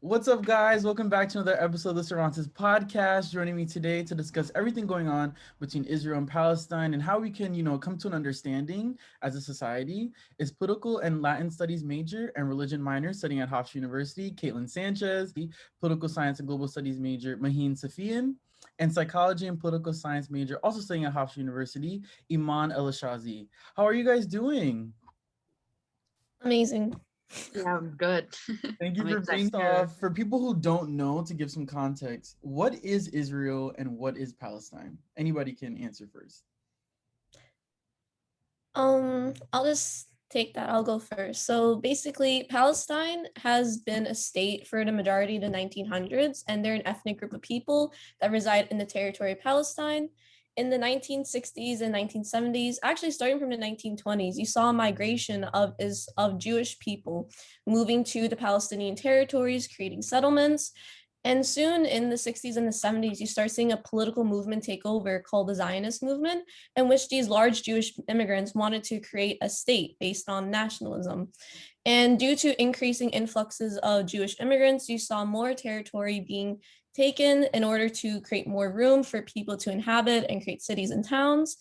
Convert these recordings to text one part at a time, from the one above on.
What's up, guys? Welcome back to another episode of the Cervantes podcast. Joining me today to discuss everything going on between Israel and Palestine and how we can, come to an understanding as a society is political and Latin studies major and religion minor studying at Hofstra University, Kaithlyn Sanchez, political science and global studies major, Maheen Safian, and psychology and political science major also studying at Hofstra University, Iman Elshazly. How are you guys doing? Amazing. Yeah, I'm good. Thank you for being off. For people who don't know, to give some context, what is Israel and what is Palestine? Anybody can answer first. I'll just take that. I'll go first. So basically, Palestine has been a state for the majority of the 1900s, and they're an ethnic group of people that reside in the territory of Palestine. In the 1960s and 1970s, actually starting from the 1920s, you saw a migration of Jewish people moving to the Palestinian territories, creating settlements. And soon in the 60s and the 70s, you start seeing a political movement take over called the Zionist movement, in which these large Jewish immigrants wanted to create a state based on nationalism. And due to increasing influxes of Jewish immigrants, you saw more territory being taken in order to create more room for people to inhabit and create cities and towns.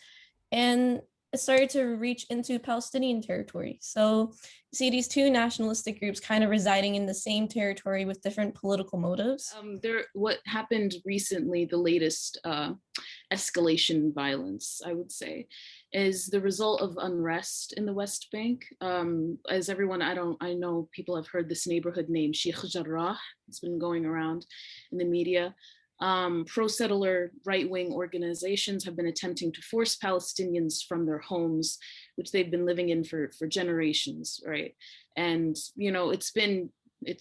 And it started to reach into Palestinian territory. So you see these two nationalistic groups kind of residing in the same territory with different political motives. What happened recently, the latest escalation in violence, I would say, is the result of unrest in the West Bank. As everyone, I know people have heard this neighborhood name, Sheikh Jarrah. It's been going around in the media. Pro-settler right-wing organizations have been attempting to force Palestinians from their homes, which they've been living in for generations, right? And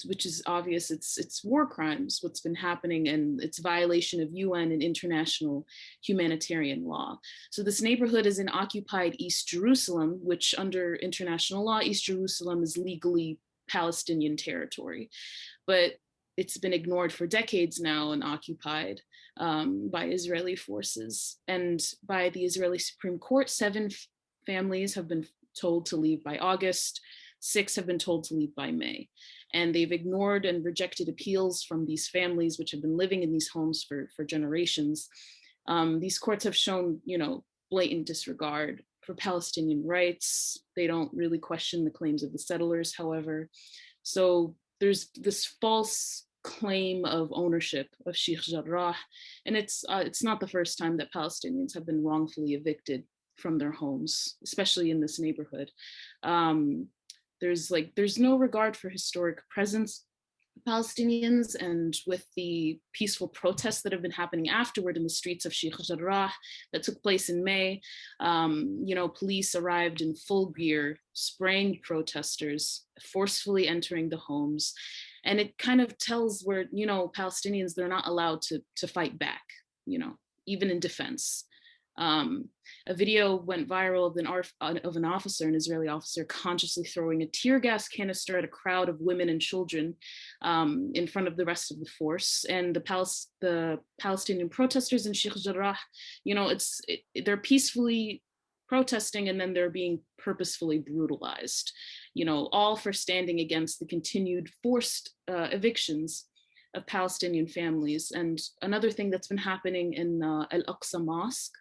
which is obvious, it's war crimes, what's been happening, and it's violation of UN and international humanitarian law. So this neighborhood is in occupied East Jerusalem, which under international law, East Jerusalem is legally Palestinian territory. But it's been ignored for decades now and occupied by Israeli forces. And by the Israeli Supreme Court, 7 families have been told to leave by August, 6 have been told to leave by May. And they've ignored and rejected appeals from these families, which have been living in these homes for generations. These courts have shown, blatant disregard for Palestinian rights. They don't really question the claims of the settlers, however. So there's this false claim of ownership of Sheikh Jarrah, and it's not the first time that Palestinians have been wrongfully evicted from their homes, especially in this neighborhood. There's no regard for historic presence of Palestinians, and with the peaceful protests that have been happening afterward in the streets of Sheikh Jarrah that took place in May, police arrived in full gear, spraying protesters, forcefully entering the homes. And it kind of tells where, Palestinians, they're not allowed to fight back, even in defense. A video went viral of an officer, an Israeli officer, consciously throwing a tear gas canister at a crowd of women and children in front of the rest of the force. And the Palestinian protesters in Sheikh Jarrah, they're peacefully protesting, and then they're being purposefully brutalized, all for standing against the continued forced evictions of Palestinian families. And another thing that's been happening in Al-Aqsa Mosque.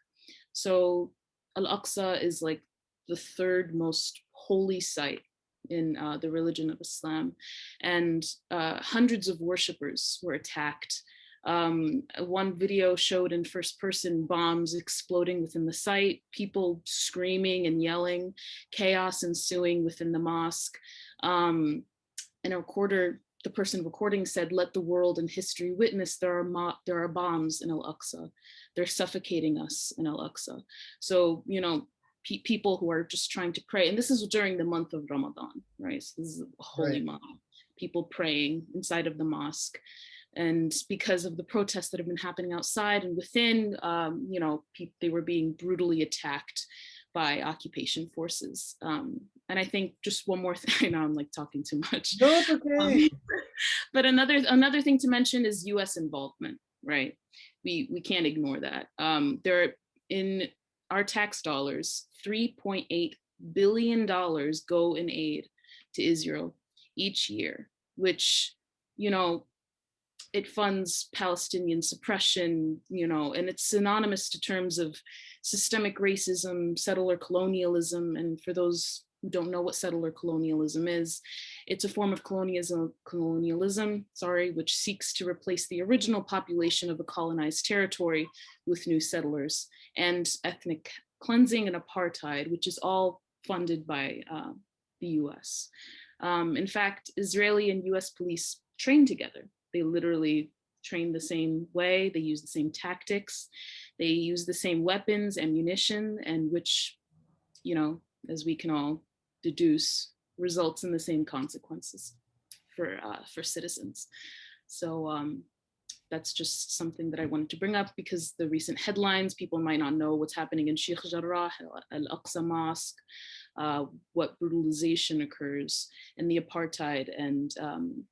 So Al-Aqsa is like the 3rd most holy site in the religion of Islam, and hundreds of worshippers were attacked. One video showed in first person bombs exploding within the site, people screaming and yelling, chaos ensuing within the mosque. And the person recording said, "Let the world and history witness there are bombs in Al-Aqsa. They're suffocating us in Al-Aqsa." So, people who are just trying to pray, and this is during the month of Ramadan, right? So this is a holy month, people praying inside of the mosque. And because of the protests that have been happening outside and within, they were being brutally attacked by occupation forces. And I think just one more thing, I know I'm like talking too much. No, it's okay. But another thing to mention is US involvement, right? We can't ignore that. There are, in our tax dollars, $3.8 billion go in aid to Israel each year, which you know, it funds Palestinian suppression, you know, and it's synonymous to terms of systemic racism, settler colonialism. And for those who don't know what settler colonialism is, it's a form of colonialism, which seeks to replace the original population of a colonized territory with new settlers, and ethnic cleansing and apartheid, which is all funded by the US. In fact, Israeli and US police train together. They literally train the same way, they use the same tactics, they use the same weapons, ammunition, and which, you know, as we can all deduce, results in the same consequences for citizens. So that's just something that I wanted to bring up, because the recent headlines, people might not know what's happening in Sheikh Jarrah, Al-Aqsa Mosque, what brutalization occurs, and the apartheid and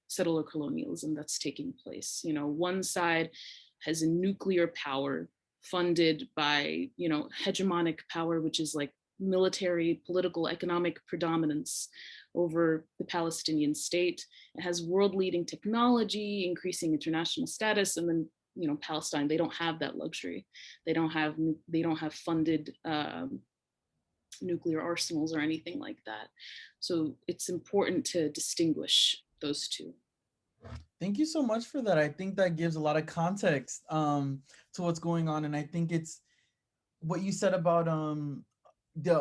settler colonialism that's taking place. You know, one side has a nuclear power funded by, you know, hegemonic power, which is like military, political, economic predominance over the Palestinian state. It has world-leading technology, increasing international status, and then, you know, Palestine, they don't have that luxury. They don't have funded nuclear arsenals or anything like that. So it's important to distinguish those two. Thank you so much for that. I think that gives a lot of context to what's going on. And I think it's what you said about the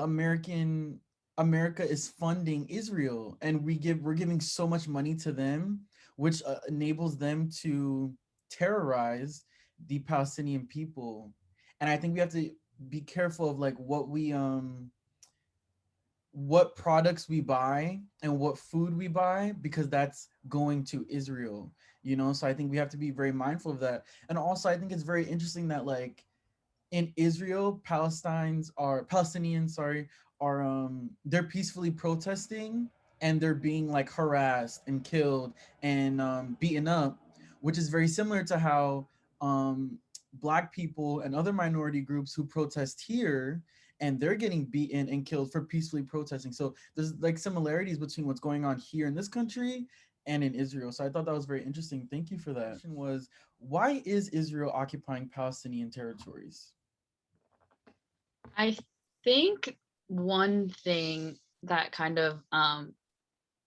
America is funding Israel, and we're giving so much money to them, which enables them to terrorize the Palestinian people. And I think we have to be careful of like what products we buy and what food we buy, because that's going to Israel, you know? So I think we have to be very mindful of that. And also I think it's very interesting that like in Israel, Palestinians, sorry, are they're peacefully protesting, and they're being like harassed and killed and beaten up, which is very similar to how Black people and other minority groups who protest here, and they're getting beaten and killed for peacefully protesting. So there's like similarities between what's going on here in this country and in Israel. So I thought that was very interesting. Thank you for that. The question was, why is Israel occupying Palestinian territories? I think one thing that kind of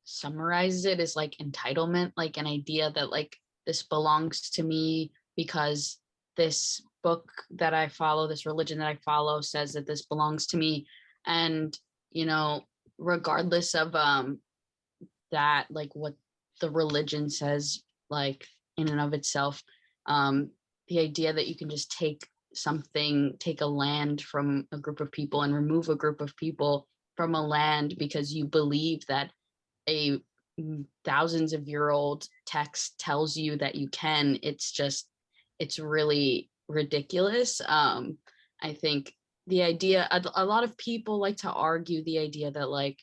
summarizes it is like entitlement, like an idea that like this belongs to me because this book that I follow, this religion that I follow says that this belongs to me. And, you know, regardless of that, like what the religion says, like in and of itself, the idea that you can just take a land from a group of people and remove a group of people from a land because you believe that a thousands of year old text tells you that you can, it's really ridiculous. I think the idea, a lot of people like to argue the idea that like,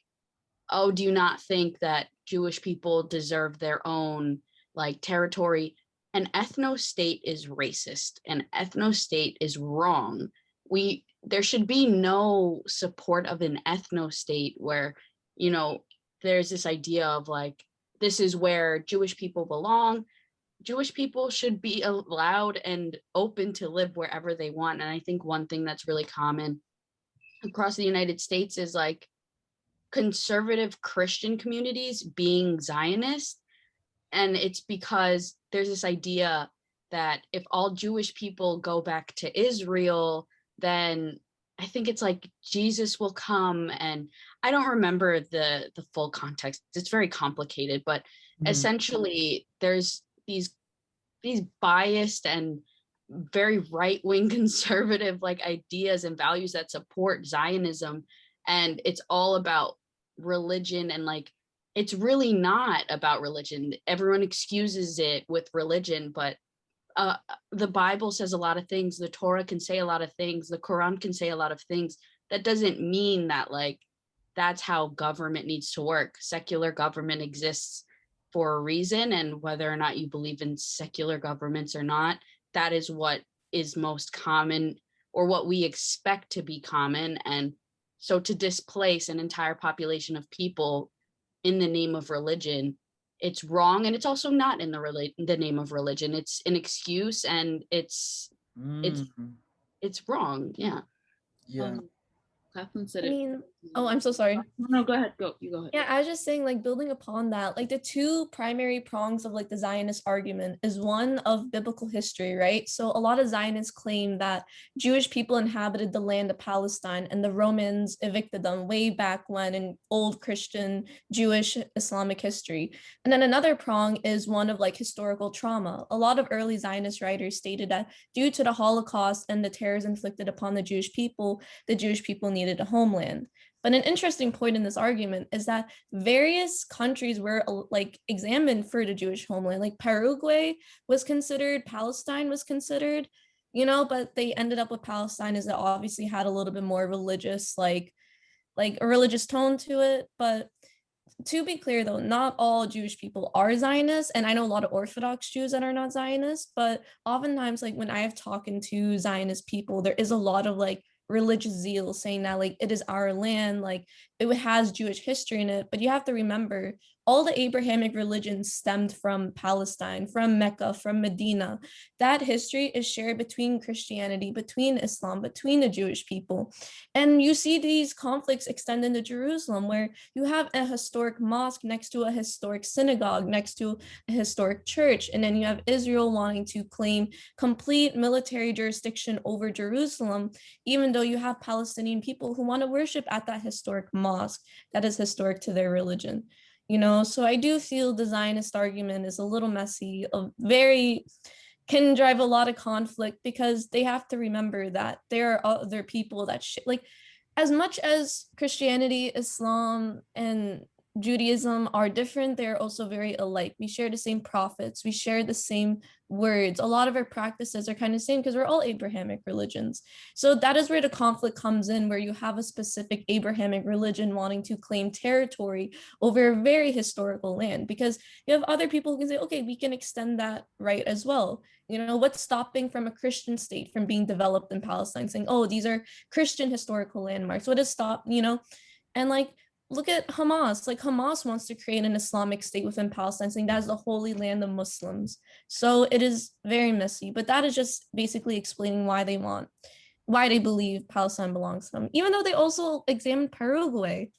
oh, do you not think that Jewish people deserve their own like territory? An ethno-state is racist. An ethno-state is wrong. There should be no support of an ethno-state where, you know, there's this idea of like, this is where Jewish people belong. Jewish people should be allowed and open to live wherever they want. And I think one thing that's really common across the United States is like conservative Christian communities being Zionist. And it's because there's this idea that if all Jewish people go back to Israel, then I think it's like Jesus will come. And I don't remember the full context. It's very complicated, but essentially there's these biased and very right-wing conservative like ideas and values that support Zionism. And it's all about religion, and like, it's really not about religion. Everyone excuses it with religion, but the Bible says a lot of things. The Torah can say a lot of things. The Quran can say a lot of things. That doesn't mean that like, that's how government needs to work. Secular government exists for a reason, and whether or not you believe in secular governments or not, that is what is most common, or what we expect to be common. And so to displace an entire population of people in the name of religion it's wrong, and it's also not in the name of religion. It's an excuse, and it's wrong. Yeah. Yeah. Kaithlyn said I it. mean, oh, I'm so sorry. No, go ahead. You go ahead. Yeah, I was just saying, like, building upon that, like the two primary prongs of like the Zionist argument is one of biblical history, right? So a lot of Zionists claim that Jewish people inhabited the land of Palestine and the Romans evicted them way back when in old Christian, Jewish, Islamic history. And then another prong is one of like historical trauma. A lot of early Zionist writers stated that due to the Holocaust and the terrors inflicted upon the Jewish people needed a homeland. But an interesting point in this argument is that various countries were like examined for the Jewish homeland, like Paraguay was considered, Palestine was considered, but they ended up with Palestine as it obviously had a little bit more religious, like a religious tone to it. But to be clear though, not all Jewish people are Zionists, and I know a lot of Orthodox Jews that are not Zionists, but oftentimes like when I have talking to Zionist people, there is a lot of like religious zeal saying that like it is our land, like it has Jewish history in it. But you have to remember all the Abrahamic religions stemmed from Palestine, from Mecca, from Medina. That history is shared between Christianity, between Islam, between the Jewish people. And you see these conflicts extend into Jerusalem, where you have a historic mosque next to a historic synagogue, next to a historic church. And then you have Israel wanting to claim complete military jurisdiction over Jerusalem, even though you have Palestinian people who want to worship at that historic mosque that is historic to their religion. So I do feel the Zionist argument is a little messy, can drive a lot of conflict, because they have to remember that there are other people that like, as much as Christianity, Islam, and Judaism are different, they're also very alike. We share the same prophets, we share the same words. A lot of our practices are kind of the same because we're all Abrahamic religions. So that is where the conflict comes in, where you have a specific Abrahamic religion wanting to claim territory over a very historical land, because you have other people who can say, okay, we can extend that right as well. What's stopping from a Christian state from being developed in Palestine, saying, oh, these are Christian historical landmarks? What has stopped, and like, look at Hamas. Like, Hamas wants to create an Islamic state within Palestine, saying that is the holy land of Muslims. So it is very messy, but that is just basically explaining why they believe Palestine belongs to them, even though they also examined Paraguay,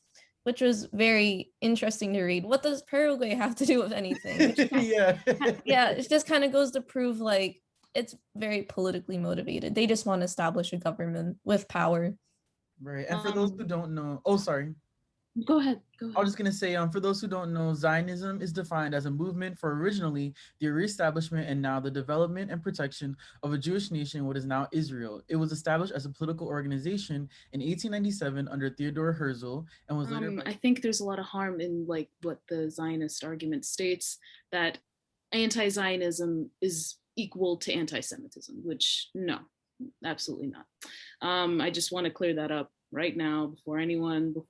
which was very interesting to read. What does Paraguay have to do with anything? Yeah. Yeah, it just kind of goes to prove like it's very politically motivated. They just want to establish a government with power. Right. And for those who don't know, oh, sorry. Go ahead. I was just going to say, for those who don't know, Zionism is defined as a movement for originally the reestablishment and now the development and protection of a Jewish nation, what is now Israel. It was established as a political organization in 1897 under Theodore Herzl and was later... I think there's a lot of harm in like what the Zionist argument states, that anti-Zionism is equal to anti-Semitism, which no, absolutely not. I just want to clear that up right now before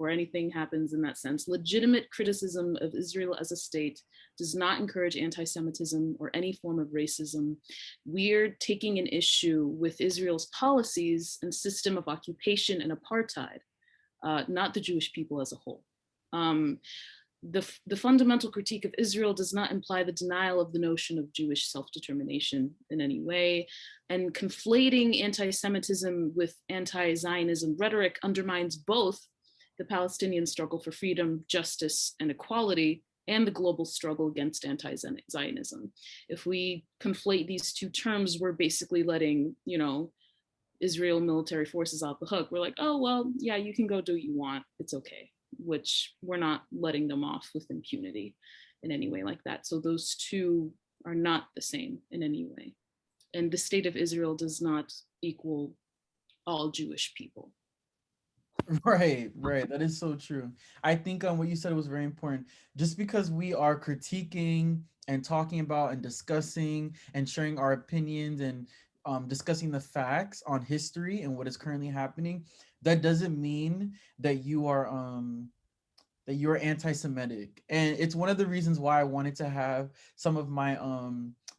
anything happens in that sense. Legitimate criticism of Israel as a state does not encourage anti-Semitism or any form of racism. We're taking an issue with Israel's policies and system of occupation and apartheid, not the Jewish people as a whole. The fundamental critique of Israel does not imply the denial of the notion of Jewish self-determination in any way, and conflating anti-Semitism with anti-Zionism rhetoric undermines both the Palestinian struggle for freedom, justice, and equality, and the global struggle against anti-Zionism. If we conflate these two terms, we're basically letting, Israel military forces off the hook. We're like, oh, well, yeah, you can go do what you want. It's okay. Which we're not letting them off with impunity in any way like that. So those two are not the same in any way. And the state of Israel does not equal all Jewish people. Right. That is so true. I think what you said was very important. Just because we are critiquing and talking about and discussing and sharing our opinions and discussing the facts on history and what is currently happening, that doesn't mean that you are anti-Semitic. And it's one of the reasons why I wanted to have some of my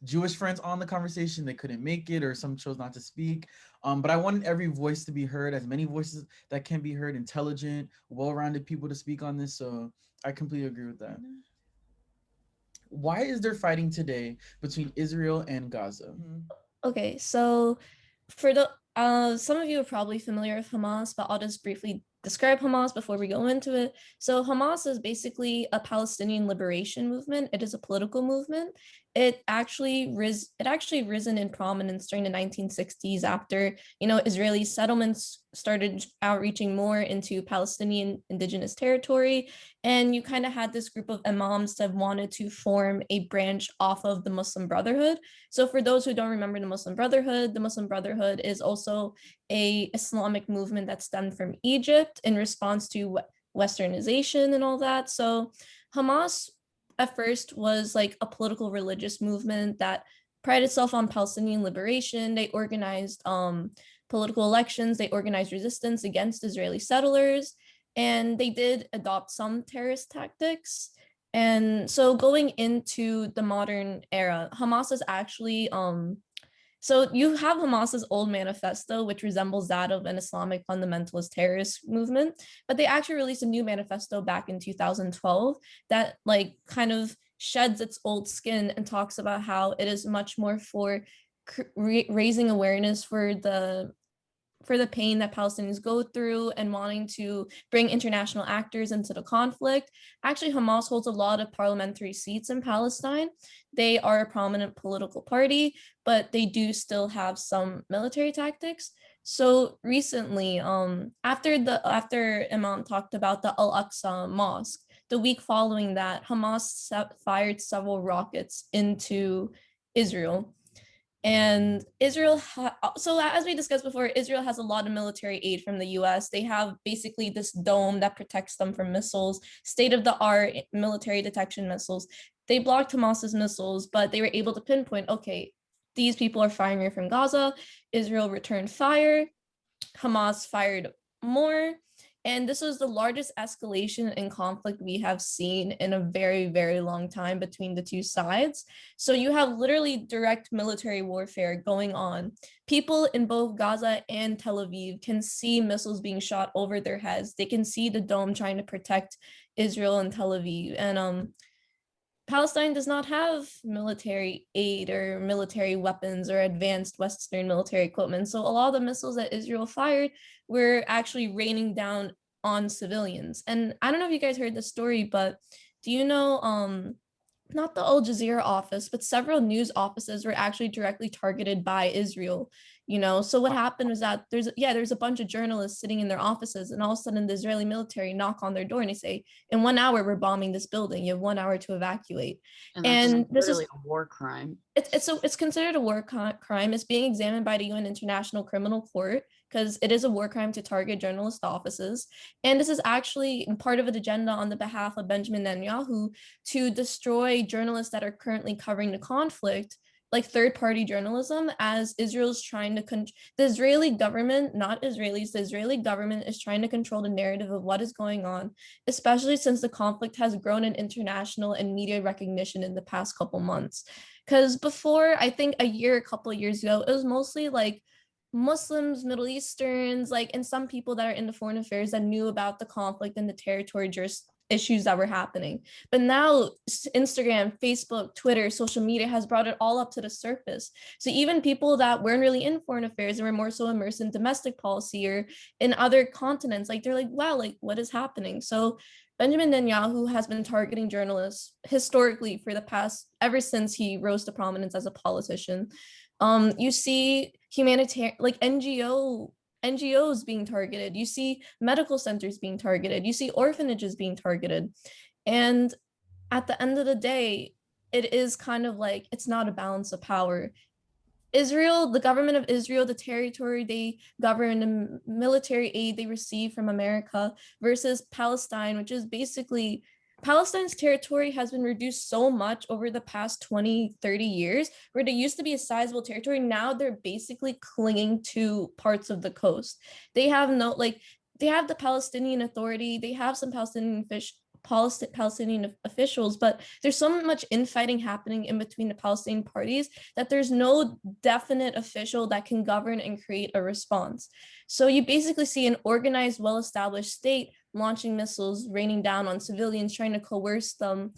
Jewish friends on the conversation. They couldn't make it, or some chose not to speak. But I wanted every voice to be heard, as many voices that can be heard, intelligent, well-rounded people to speak on this. So I completely agree with that. why is there fighting today between Israel and Gaza? Okay, so for the some of you are probably familiar with Hamas, but I'll just briefly describe Hamas before we go into it. So Hamas is basically a Palestinian liberation movement. It is a political movement. It actually risen in prominence during the 1960s after, Israeli settlements started outreaching more into Palestinian indigenous territory. And you kind of had this group of imams that wanted to form a branch off of the Muslim Brotherhood. So for those who don't remember the Muslim Brotherhood is also a Islamic movement that stemmed from Egypt in response to Westernization and all that. So Hamas at first was like a political religious movement that prided itself on Palestinian liberation. They organized political elections, they organized resistance against Israeli settlers, and they did adopt some terrorist tactics. And so going into the modern era, Hamas is actually so you have Hamas's old manifesto, which resembles that of an Islamic fundamentalist terrorist movement, but they actually released a new manifesto back in 2012 that like kind of sheds its old skin and talks about how it is much more for raising awareness for the pain that Palestinians go through and wanting to bring international actors into the conflict. Actually, Hamas holds a lot of parliamentary seats in Palestine. They are a prominent political party, but they do still have some military tactics. So recently, after Imam talked about the Al-Aqsa Mosque, the week following that, Hamas fired several rockets into Israel. And so as we discussed before, Israel has a lot of military aid from the US. They have basically this dome that protects them from missiles, state-of-the-art military detection missiles. They blocked Hamas's missiles, but they were able to pinpoint, okay, these people are firing from Gaza. Israel returned fire. Hamas fired more. And this was the largest escalation in conflict we have seen in a very, very long time between the two sides. So you have literally direct military warfare going on. People in both Gaza and Tel Aviv can see missiles being shot over their heads. They can see the dome trying to protect Israel and Tel Aviv. And Palestine does not have military aid or military weapons or advanced Western military equipment. So a lot of the missiles that Israel fired were actually raining down on civilians. And I don't know if you guys heard the story, but do you know, not the Al Jazeera office, but several news offices were actually directly targeted by Israel. So what happened was that there's a bunch of journalists sitting in their offices, and all of a sudden the Israeli military knock on their door and they say, in 1 hour we're bombing this building, you have 1 hour to evacuate. And this is a war crime. It's considered a war crime. It's being examined by the UN International Criminal Court because it is a war crime to target journalist offices. And this is actually part of an agenda on the behalf of Benjamin Netanyahu to destroy journalists that are currently covering the conflict, like third-party journalism, as Israel's trying to the Israeli government, not Israelis, the Israeli government is trying to control the narrative of what is going on, especially since the conflict has grown in international and media recognition in the past couple months. Because before, I think a couple of years ago, it was mostly like Muslims, Middle Easterns, and some people that are into foreign affairs that knew about the conflict and the territory issues that were happening. But now Instagram, Facebook, Twitter, social media has brought it all up to the surface. So even people that weren't really in foreign affairs and were more so immersed in domestic policy or in other continents, they're like, wow, what is happening? So Benjamin Netanyahu has been targeting journalists historically ever since he rose to prominence as a politician. You see humanitarian, NGOs being targeted. You see medical centers being targeted. You see orphanages being targeted. And at the end of the day, it is kind of like, it's not a balance of power. Israel, the government of Israel, the territory they govern, the military aid they receive from America versus Palestine, which is basically Palestine's territory has been reduced so much over the past 20, 30 years, where they used to be a sizable territory. Now they're basically clinging to parts of the coast. They have they have the Palestinian Authority, they have some Palestinian officials, but there's so much infighting happening in between the Palestinian parties that there's no definite official that can govern and create a response. So you basically see an organized, well-established state launching missiles, raining down on civilians, trying to coerce them,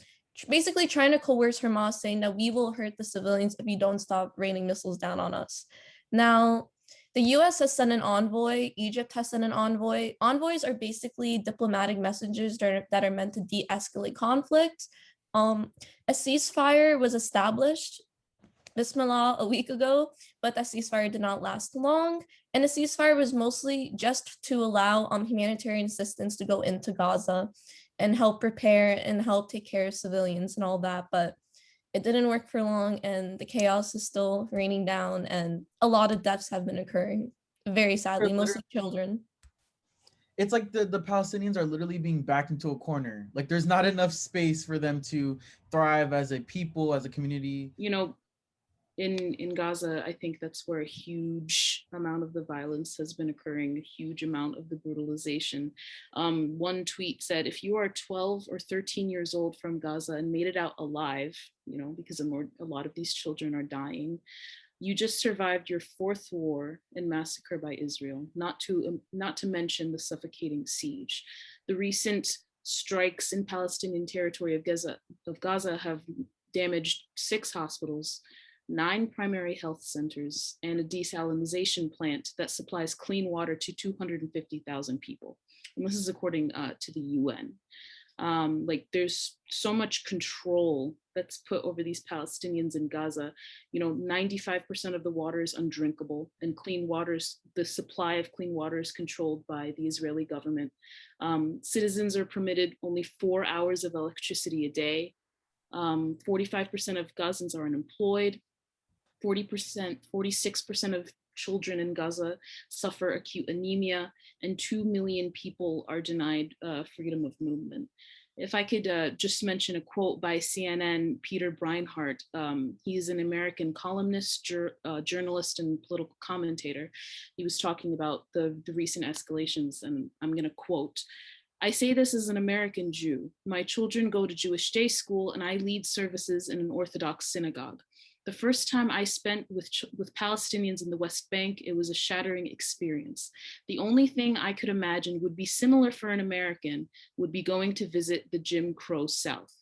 basically trying to coerce Hamas, saying that we will hurt the civilians if you don't stop raining missiles down on us. Now, the US has sent an envoy, Egypt has sent an envoy. Envoys are basically diplomatic messengers that are meant to de-escalate conflict. A ceasefire was established, Bismillah, a week ago, but that ceasefire did not last long. And the ceasefire was mostly just to allow humanitarian assistance to go into Gaza and help prepare and help take care of civilians and all that. But it didn't work for long, and the chaos is still raining down, and a lot of deaths have been occurring, very sadly, mostly children. It's like the Palestinians are literally being backed into a corner. Like there's not enough space for them to thrive as a people, as a community. You know, in Gaza, I think that's where a huge amount of the violence has been occurring, a huge amount of the brutalization. One tweet said, if you are 12 or 13 years old from Gaza and made it out alive, you know, because a lot of these children are dying, you just survived your fourth war and massacre by Israel, not to mention the suffocating siege. The recent strikes in Palestinian territory of Gaza have damaged 6 hospitals, 9 primary health centers, and a desalination plant that supplies clean water to 250,000 people. And this is according to the UN. Like there's so much control that's put over these Palestinians in Gaza. You know, 95% of the water is undrinkable, and the supply of clean water is controlled by the Israeli government. Citizens are permitted only 4 hours of electricity a day. 45% of Gazans are unemployed. 46% of children in Gaza suffer acute anemia, and 2 million people are denied freedom of movement. If I could just mention a quote by CNN, Peter Breinhart. He's an American columnist, journalist, and political commentator. He was talking about the recent escalations, and I'm going to quote, "I say this as an American Jew. My children go to Jewish day school, and I lead services in an Orthodox synagogue. The first time I spent with Palestinians in the West Bank, it was a shattering experience. The only thing I could imagine would be similar for an American would be going to visit the Jim Crow South.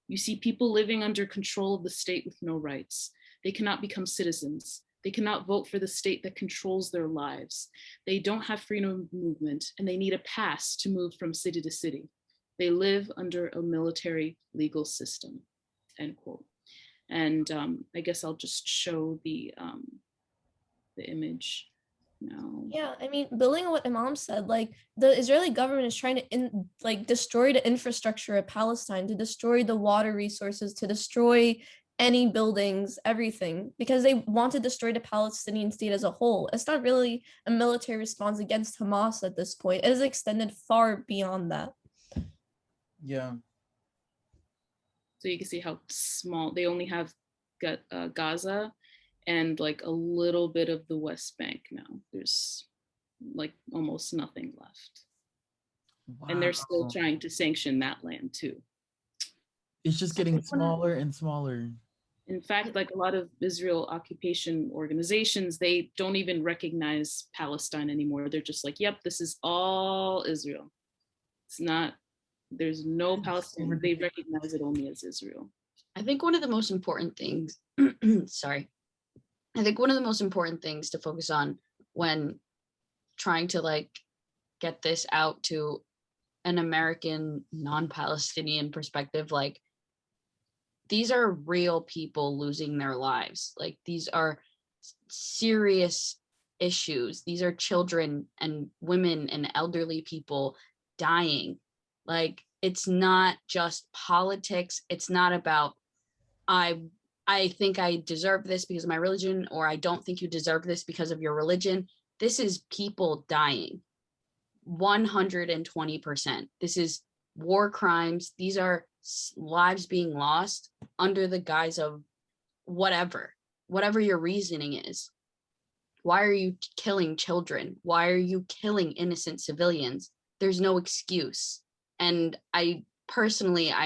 You see people living under control of the state with no rights. They cannot become citizens. They cannot vote for the state that controls their lives. They don't have freedom of movement, and they need a pass to move from city to city. They live under a military legal system," end quote. And I guess I'll just show the image now. Yeah, I mean, building on what Imam said, like the Israeli government is trying to destroy the infrastructure of Palestine, to destroy the water resources, to destroy any buildings, everything, because they want to destroy the Palestinian state as a whole. It's not really a military response against Hamas at this point. It is extended far beyond that. Yeah. So you can see how small they only have Gaza and like a little bit of the West Bank now. There's like almost nothing left. Wow. And they're still trying to sanction that land too. It's just getting smaller and smaller. In fact, like a lot of Israel occupation organizations, they don't even recognize Palestine anymore. They're just like, yep, this is all Israel. It's not, there's no Palestine. They recognize it only as Israel. I think one of the most important things, I think one of the most important things to focus on when trying to like get this out to an American non-Palestinian perspective, like these are real people losing their lives. Like these are serious issues. These are children and women and elderly people dying. Like it's not just politics. It's not about I think I deserve this because of my religion, or I don't think you deserve this because of your religion. This is people dying. 120%. This is war crimes. These are lives being lost under the guise of whatever your reasoning is. Why are you killing children? Why are you killing innocent civilians? There's no excuse. And I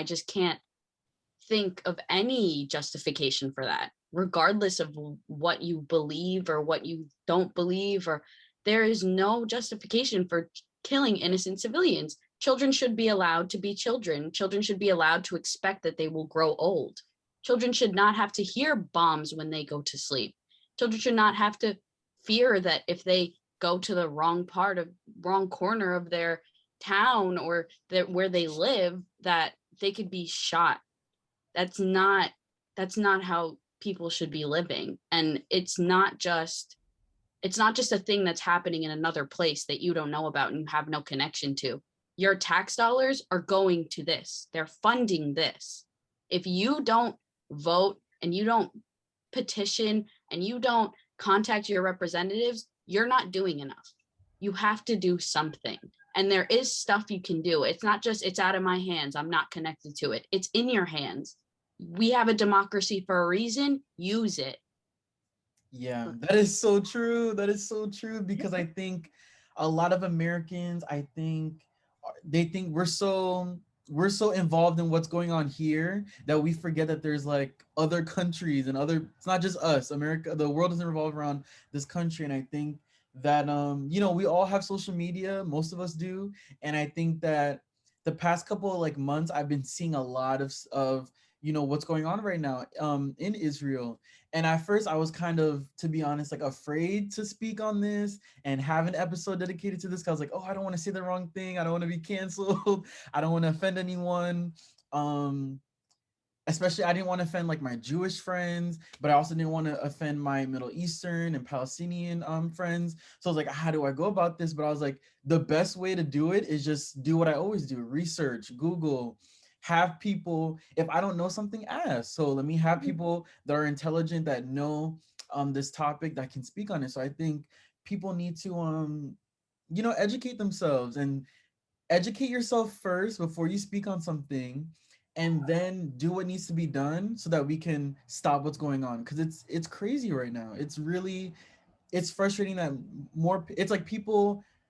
just can't think of any justification for that, regardless of what you believe or what you don't believe, or there is no justification for killing innocent civilians. Children should be allowed to be children. Children should be allowed to expect that they will grow old. Children should not have to hear bombs when they go to sleep. Children should not have to fear that if they go to the wrong corner of their town or where they live, that they could be shot. That's not how people should be living. And it's not just a thing that's happening in another place that you don't know about and you have no connection to. Your tax dollars are going to this. They're funding this. If you don't vote and you don't petition and you don't contact your representatives, you're not doing enough. You have to do something. And there is stuff you can do. It's not just, it's out of my hands, I'm not connected to it. It's in your hands. We have a democracy for a reason. Use it. Yeah, that is so true. That is so true, because I think a lot of Americans, they think we're so involved in what's going on here that we forget that there's like other countries and it's not just us. America, the world doesn't revolve around this country. And I think that we all have social media, most of us do. And I think that the past couple of like months, I've been seeing a lot of what's going on right now in Israel. And at first I was kind of, to be honest, like afraid to speak on this and have an episode dedicated to this, because I was like, oh, I don't want to say the wrong thing. I don't want to be canceled. I don't want to offend anyone. Especially, I didn't want to offend like my Jewish friends, but I also didn't want to offend my Middle Eastern and Palestinian friends. So I was like, how do I go about this? But I was like, the best way to do it is just do what I always do: research, Google, have people, if I don't know something, ask. So let me have people that are intelligent, that know this topic, that can speak on it. So I think people need to educate themselves, and educate yourself first before you speak on something, and then do what needs to be done so that we can stop what's going on, because it's crazy right now. It's frustrating that it's like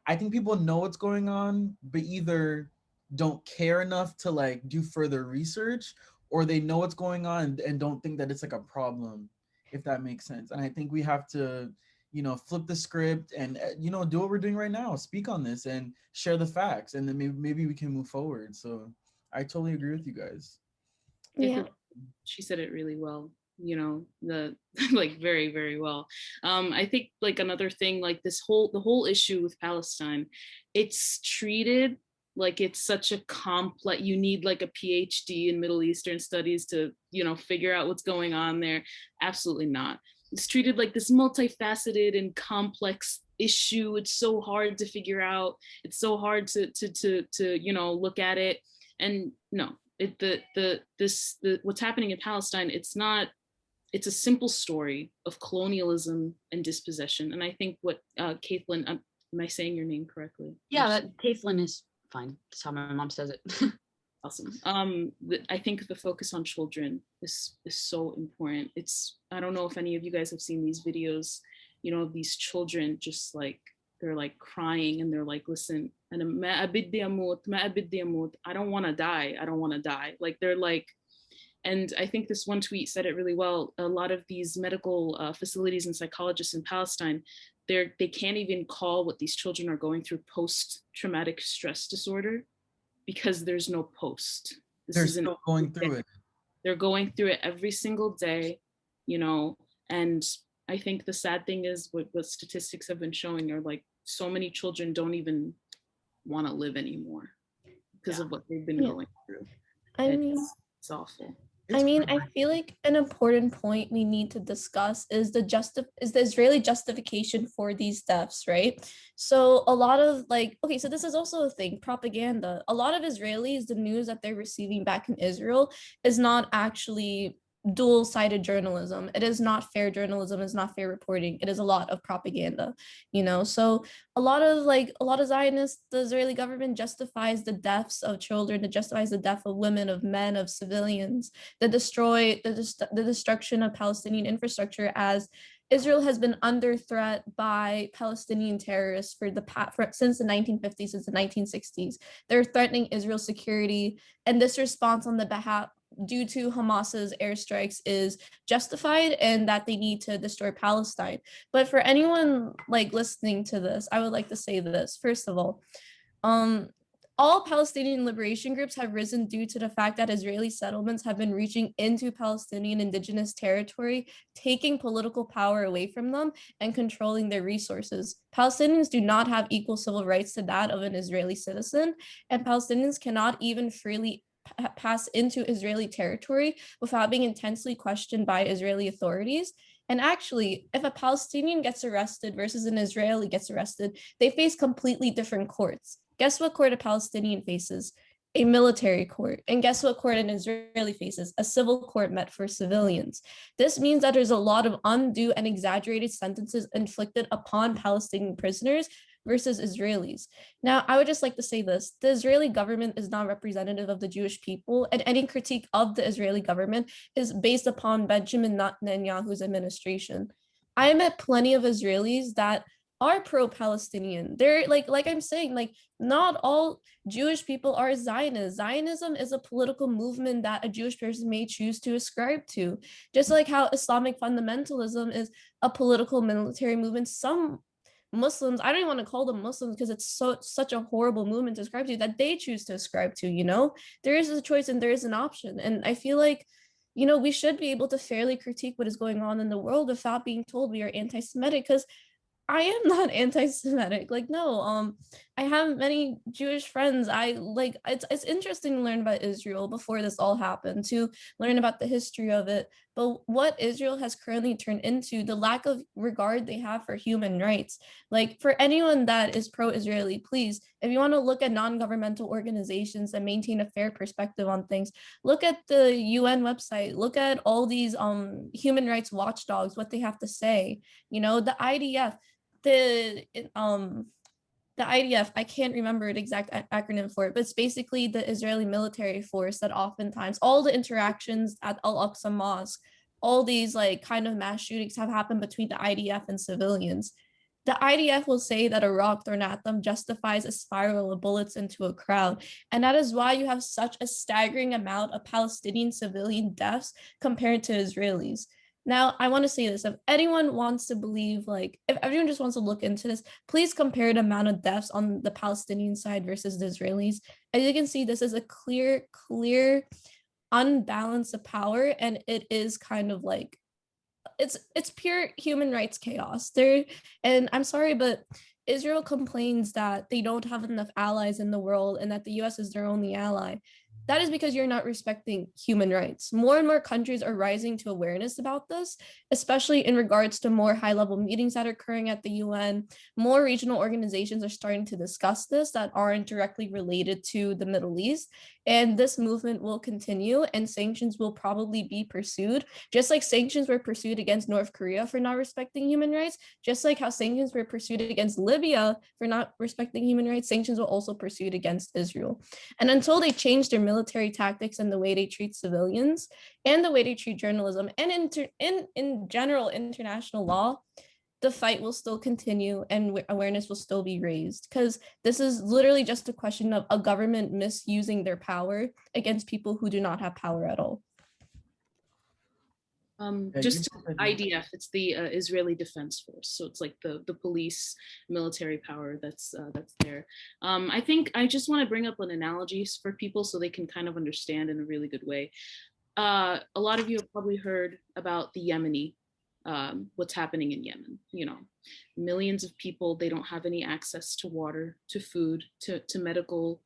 I think people know what's going on, but either don't care enough to like do further research, or they know what's going on and don't think that it's like a problem, if that makes sense. And I think we have to flip the script and do what we're doing right now: speak on this and share the facts, and then maybe we can move forward. So I totally agree with you guys. Yeah. She said it really well, the like very, very well. I think like another thing, like the whole issue with Palestine, it's treated like it's such a complex, you need like a PhD in Middle Eastern studies to figure out what's going on there. Absolutely not. It's treated like this multifaceted and complex issue. It's so hard to figure out. It's so hard to look at it. And no, what's happening in Palestine, it's a simple story of colonialism and dispossession. And I think what Kaithlyn, am I saying your name correctly? Yeah, that Kaithlyn is fine. That's how my mom says it. Awesome. I think the focus on children is so important. I don't know if any of you guys have seen these videos, of these children just like, they're like crying and they're like, listen, and I don't want to die. I don't want to die. Like they're like, and I think this one tweet said it really well. A lot of these medical facilities and psychologists in Palestine, they can't even call what these children are going through post-traumatic stress disorder, because there's no post. They're still going through it. They're going through it every single day, and I think the sad thing is what statistics have been showing are like so many children don't even want to live anymore because of what they've been going through. It's awful. I feel like an important point we need to discuss is the Israeli justification for these deaths, right? So a lot of so this is also a thing, propaganda. A lot of Israelis, the news that they're receiving back in Israel is not actually dual-sided journalism. It is not fair journalism. It's not fair reporting. It is a lot of propaganda, so a lot of Zionists, the Israeli government justifies the deaths of children, it justifies the death of women, of men, of civilians, the destruction of Palestinian infrastructure as Israel has been under threat by Palestinian terrorists since the 1950s, since the 1960s. They're threatening Israel's security, and this response on the behalf due to Hamas's airstrikes is justified, and that they need to destroy Palestine. But for anyone listening to this, I would like to say this. First of all, All Palestinian liberation groups have risen due to the fact that Israeli settlements have been reaching into Palestinian indigenous territory, taking political power away from them and controlling their resources. Palestinians do not have equal civil rights to that of an Israeli citizen, and Palestinians cannot even freely pass into Israeli territory without being intensely questioned by Israeli authorities. And actually, if a Palestinian gets arrested versus an Israeli gets arrested, they face completely different courts. Guess what court a Palestinian faces? A military court. And guess what court an Israeli faces? A civil court meant for civilians. This means that there's a lot of undue and exaggerated sentences inflicted upon Palestinian prisoners versus Israelis. Now, I would just like to say this. The Israeli government is not representative of the Jewish people, and any critique of the Israeli government is based upon Benjamin Netanyahu's administration. I met plenty of Israelis that are pro-Palestinian. They're like I'm saying, like not all Jewish people are Zionists. Zionism is a political movement that a Jewish person may choose to ascribe to. Just like how Islamic fundamentalism is a political military movement, some Muslims, I don't even want to call them Muslims because it's such a horrible movement to ascribe to that they choose to ascribe to, you know? There is a choice and there is an option. And I feel like, you know, we should be able to fairly critique what is going on in the world without being told we are anti-Semitic, because I am not anti-Semitic. Like, no, I have many Jewish friends. I like it's interesting to learn about Israel before this all happened, to learn about the history of it. But what Israel has currently turned into, the lack of regard they have for human rights. Like, for anyone that is pro-Israeli, please, if you want to look at non-governmental organizations that maintain a fair perspective on things, look at the UN website, look at all these human rights watchdogs, what they have to say. You know, the IDF, the IDF, I can't remember the exact acronym for it, but it's basically the Israeli military force that oftentimes all the interactions at Al-Aqsa Mosque, all these like kind of mass shootings have happened between the IDF and civilians. The IDF will say that a rock thrown at them justifies a spiral of bullets into a crowd. And that is why you have such a staggering amount of Palestinian civilian deaths compared to Israelis. Now, I want to say this, if anyone wants to believe, like, if everyone just wants to look into this, please compare the amount of deaths on the Palestinian side versus the Israelis. As you can see, this is a clear unbalance of power, and it is kind of like, it's pure human rights chaos there. And I'm sorry, but Israel complains that they don't have enough allies in the world and that the US is their only ally. That is because you're not respecting human rights. More and more countries are rising to awareness about this, especially in regards to more high-level meetings that are occurring at the UN. More regional organizations are starting to discuss this that aren't directly related to the Middle East. And this movement will continue, and sanctions will probably be pursued, just like sanctions were pursued against North Korea for not respecting human rights, just like how sanctions were pursued against Libya for not respecting human rights, sanctions will also pursued against Israel. And until they change their military tactics and the way they treat civilians and the way they treat journalism and in general international law, the fight will still continue and awareness will still be raised, because this is literally just a question of a government misusing their power against people who do not have power at all. Just to IDF, it's the Israeli Defense Force, so it's like the police military power that's there. I think I just want to bring up an analogy for people so they can kind of understand in a really good way. A lot of you have probably heard about the Yemeni, what's happening in Yemen. You know, millions of people, they don't have any access to water, to food, to medical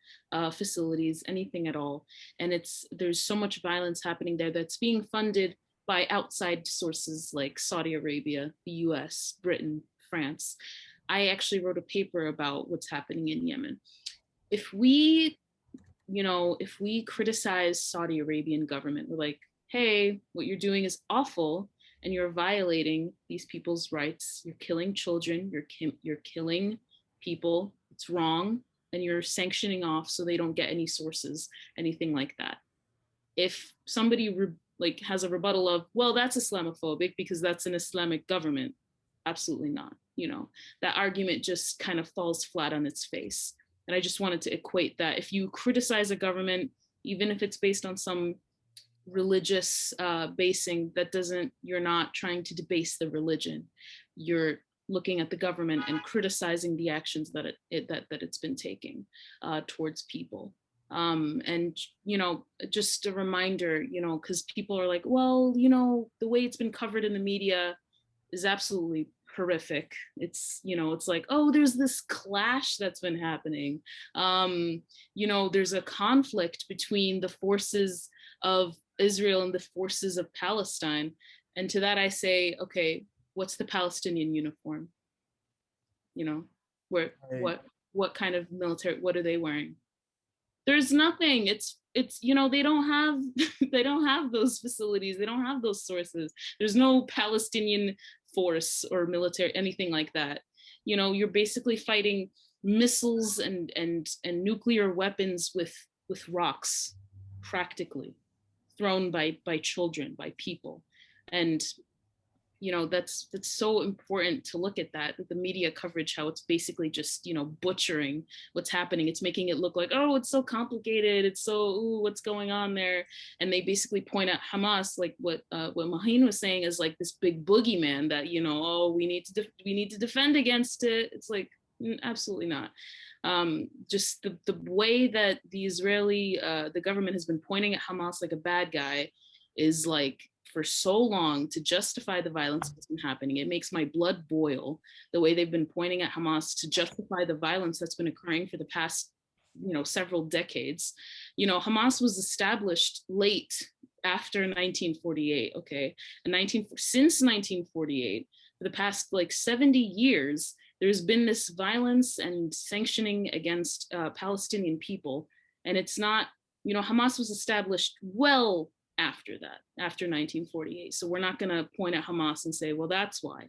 facilities, anything at all. And there's so much violence happening there that's being funded by outside sources like Saudi Arabia, the US, Britain, France. I actually wrote a paper about what's happening in Yemen. If we criticize Saudi Arabian government, we're like, hey, what you're doing is awful and you're violating these people's rights. You're killing children, you're killing people, it's wrong, and you're sanctioning off so they don't get any sources, anything like that. If somebody has a rebuttal of, well, that's Islamophobic because that's an Islamic government. Absolutely not. You know, that argument just kind of falls flat on its face. And I just wanted to equate that if you criticize a government, even if it's based on some religious basing, you're not trying to debase the religion. You're looking at the government and criticizing the actions that it's been taking towards people. And, you know, just a reminder, you know, because people are like, well, you know, the way it's been covered in the media is absolutely horrific. It's, you know, it's like, oh, there's this clash that's been happening. You know, there's a conflict between the forces of Israel and the forces of Palestine. And to that I say, okay, what's the Palestinian uniform? You know, where, what kind of military, what are they wearing? There's nothing. It's, you know, they don't have those facilities. They don't have those sources. There's no Palestinian force or military, anything like that. You know, you're basically fighting missiles and nuclear weapons with rocks, practically thrown by children, by people. And you know, that's so important to look at that, the media coverage, how it's basically just, you know, butchering what's happening. It's making it look like, oh, it's so complicated. It's so, ooh, what's going on there? And they basically point out Hamas, like what Maheen was saying, is like this big boogeyman that, you know, oh, we need to defend against it. It's like, absolutely not. Just the way that the Israeli, the government has been pointing at Hamas like a bad guy is like, for so long, to justify the violence that's been happening. It makes my blood boil, the way they've been pointing at Hamas to justify the violence that's been occurring for the past, you know, several decades. You know, Hamas was established late after 1948, okay? And since 1948, for the past like 70 years, there's been this violence and sanctioning against Palestinian people. And it's not, you know, Hamas was established well after that, after 1948. So we're not going to point at Hamas and say, well, that's why,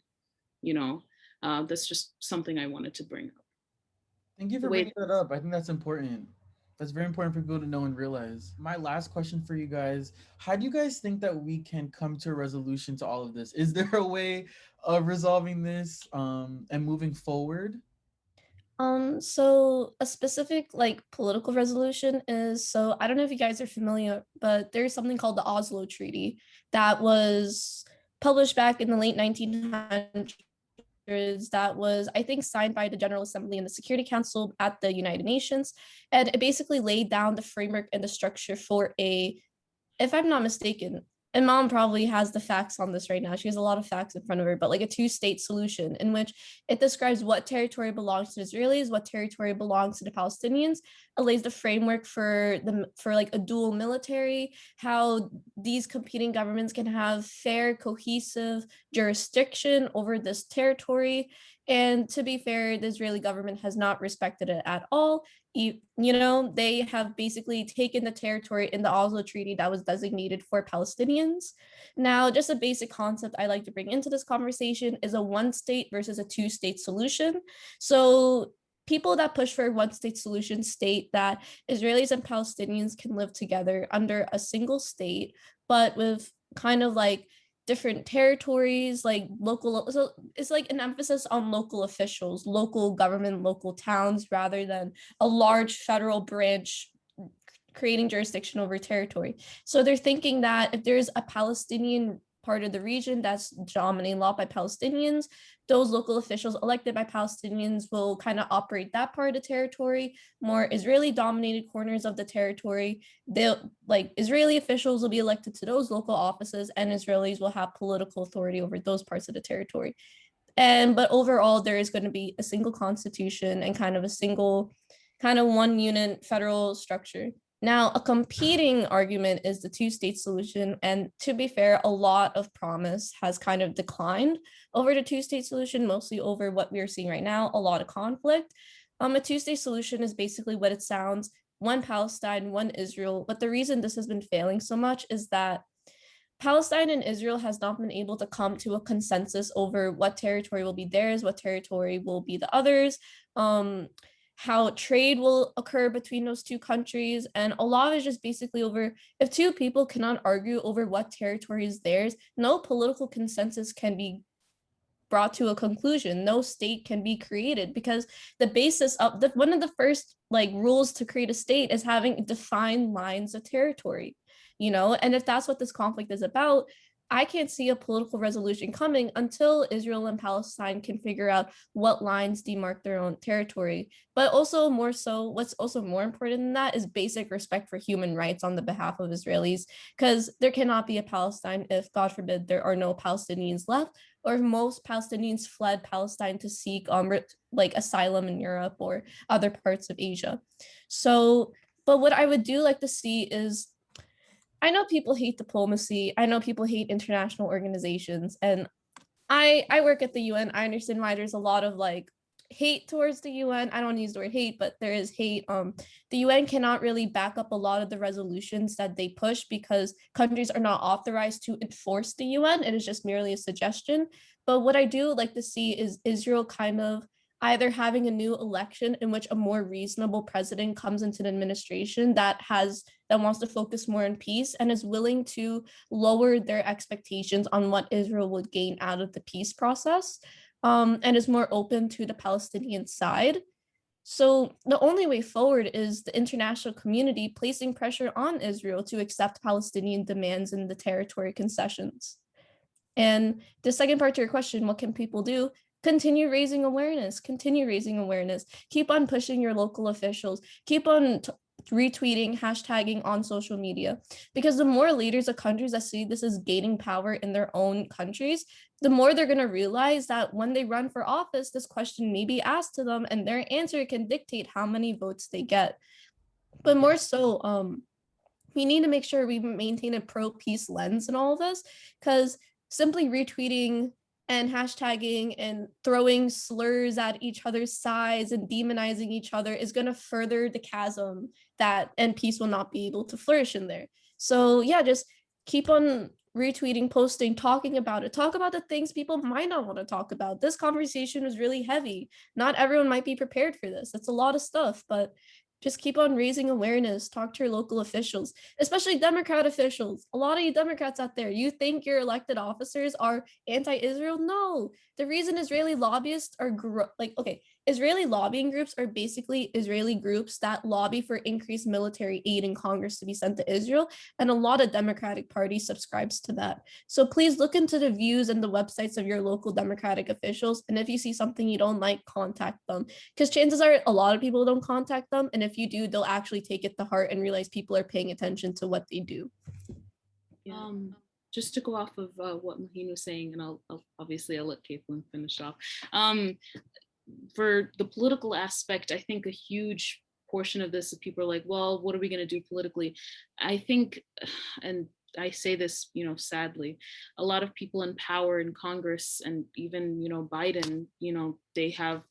you know, that's just something I wanted to bring up. Thank you for bringing that up. I think that's important. That's very important for people to know and realize. My last question for you guys, how do you guys think that we can come to a resolution to all of this? Is there a way of resolving this and moving forward? So a specific like political resolution is, so I don't know if you guys are familiar, but there's something called the Oslo Treaty that was published back in the late 1900s, that was, I think, signed by the General Assembly and the Security Council at the United Nations. And it basically laid down the framework and the structure for a, if I'm not mistaken, and mom probably has the facts on this right now. She has a lot of facts in front of her, but like a two-state solution in which it describes what territory belongs to the Israelis, what territory belongs to the Palestinians. It lays the framework for like a dual military, how these competing governments can have fair, cohesive jurisdiction over this territory. And to be fair, the Israeli government has not respected it at all. You know, they have basically taken the territory in the Oslo Treaty that was designated for Palestinians. Now, just a basic concept I like to bring into this conversation is a one-state versus a two-state solution. So people that push for a one-state solution state that Israelis and Palestinians can live together under a single state, but with kind of like different territories, like local, so it's like an emphasis on local officials, local government, local towns, rather than a large federal branch creating jurisdiction over territory. So they're thinking that if there's a Palestinian part of the region that's dominated law by Palestinians, those local officials elected by Palestinians will kind of operate that part of the territory. More Israeli dominated corners of the territory, they'll like Israeli officials will be elected to those local offices, and Israelis will have political authority over those parts of the territory. But overall, there is going to be a single constitution and kind of a single, kind of one unit federal structure. Now, a competing argument is the two-state solution. And to be fair, a lot of promise has kind of declined over the two-state solution, mostly over what we are seeing right now, a lot of conflict. A two-state solution is basically what it sounds, one Palestine, one Israel. But the reason this has been failing so much is that Palestine and Israel has not been able to come to a consensus over what territory will be theirs, what territory will be the others. How trade will occur between those two countries. And a lot is just basically over, if two people cannot argue over what territory is theirs, no political consensus can be brought to a conclusion. No state can be created, because the basis of one of the first like rules to create a state is having defined lines of territory, you know. And if that's what this conflict is about, I can't see a political resolution coming until Israel and Palestine can figure out what lines demark their own territory. But also more so, what's also more important than that is basic respect for human rights on the behalf of Israelis, because there cannot be a Palestine if, God forbid, there are no Palestinians left, or if most Palestinians fled Palestine to seek like asylum in Europe or other parts of Asia. So, but what I would do like to see is, I know people hate diplomacy. I know people hate international organizations. And I work at the UN. I understand why there's a lot of like hate towards the UN. I don't use the word hate, but there is hate. The UN cannot really back up a lot of the resolutions that they push because countries are not authorized to enforce the UN. It is just merely a suggestion. But what I do like to see is Israel kind of either having a new election in which a more reasonable president comes into the administration that wants to focus more on peace and is willing to lower their expectations on what Israel would gain out of the peace process, and is more open to the Palestinian side. So the only way forward is the international community placing pressure on Israel to accept Palestinian demands and the territory concessions. And the second part to your question, what can people do? Continue raising awareness, keep on pushing your local officials, keep on retweeting, hashtagging on social media, because the more leaders of countries that see this as gaining power in their own countries, the more they're going to realize that when they run for office, this question may be asked to them and their answer can dictate how many votes they get. But more so, we need to make sure we maintain a pro-peace lens in all of this, because simply retweeting and hashtagging and throwing slurs at each other's sides and demonizing each other is going to further the chasm and peace will not be able to flourish in there. So yeah, just keep on retweeting, posting, talking about it. Talk about the things people might not want to talk about. This conversation was really heavy. Not everyone might be prepared for this. It's a lot of stuff, but just keep on raising awareness, talk to your local officials, especially Democrat officials. A lot of you Democrats out there, you think your elected officers are anti-Israel? No, the reason Israeli lobbyists are Israeli lobbying groups are basically Israeli groups that lobby for increased military aid in Congress to be sent to Israel. And a lot of Democratic Party subscribes to that. So please look into the views and the websites of your local Democratic officials. And if you see something you don't like, contact them. Because chances are a lot of people don't contact them. And if you do, they'll actually take it to heart and realize people are paying attention to what they do. Just to go off of what Maheen was saying, and I'll obviously let Kaithlyn finish off. For the political aspect, I think a huge portion of this is people are like, well, what are we going to do politically? I think, and I say this, sadly, a lot of people in power in Congress and even, Biden, they have,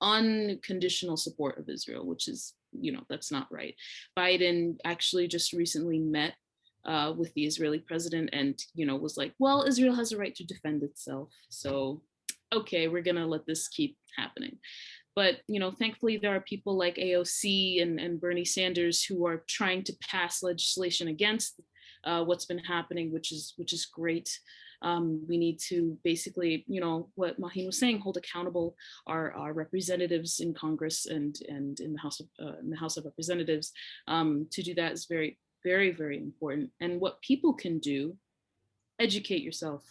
unconditional support of Israel, which is, that's not right. Biden actually just recently met with the Israeli president and, was like, well, Israel has a right to defend itself. So, okay, we're going to let this keep happening. But, thankfully, there are people like AOC and Bernie Sanders who are trying to pass legislation against what's been happening, which is great. We need to basically, what Maheen was saying, hold accountable our representatives in Congress and in the House of Representatives. To do that is very, very, very important. And what people can do, educate yourself.